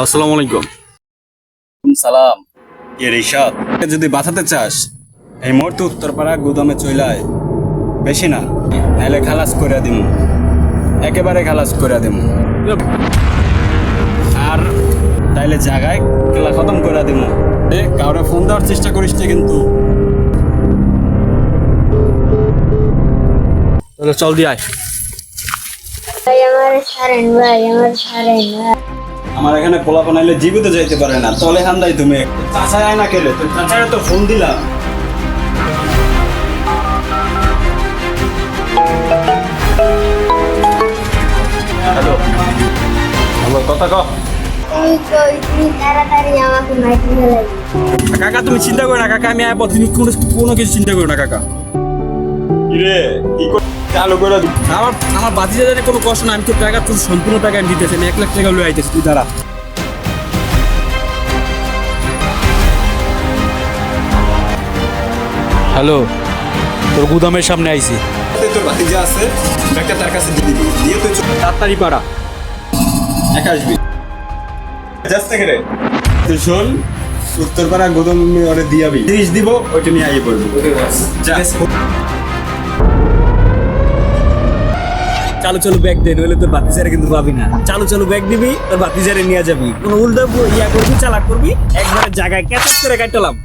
আসসালামু আলাইকুম। সালাম। কে রিশাদ? যদি বাঁচাতে চাস এই মুহূর্তে উত্তরপাড়া গুদামে চলে আয়। বেশি না, নাহলে খালাস করে দিম, একেবারে খালাস করে দিম। আর তাইলে জায়গায় খেলা খতম করে দিম। কাউরে ফোন দেওয়ার চেষ্টা করিস না কিন্তু। তাহলে চল দিয়ে আয়। ভাই আমার ছাড়েন ভাই, আমার ছাড়েন ভাই। আমার এখানে পোলা বানাইলে জীবিত যাইতে পারে না, তলে হান্দাই তুমি। চাচায় আয় না কেলে, তোর চাচারে তো ফোন দিলাম। হ্যালো হ্যালো, কথা ক। তুমি কই, তুমি তাড়াতাড়ি আমাকে মাইকে ফেলাই। কাকা তুমি চিন্তা করো না কাকা, আমি আয় তুমি কোনো কিছু চিন্তা করো না কাকা। কিরে কি করে চালু করে দিই? আমার আমার বাতিজাদের কোনো কষ্ট না, আমি তো টাকা তোর সম্পূর্ণ টাকা আমি দিতেছি, আমি 1 লাখ টাকা লয়ে আইতেছি, তুই দাঁড়া। হ্যালো, তোর গুদামের সামনে আইছি, তোর ভাতিজা আছে, ব্যাগটা তার কাছে দিয়ে দিবি, দিয়ে তুই তাড়াতাড়ি পাড়া। একা আসবি। যাস থেকে রে তুই শোন, উত্তরপাড়া গোদাম ওরে দিয়াবি, 30 দিব, ওইটা নিয়ে আইয়ে পড়বি। যা। চালু চালু ব্যাগ দে, নইলে তোর বাতিজারে কিন্তু পাবি না। চালু চালু ব্যাগ দিবি, তোর বাতিজারে নিয়ে যাবি, কোনো উল্টা ইয়া করবি, চালাক করবি, একবারে জায়গায় ক্যাচ করে কাটলাম।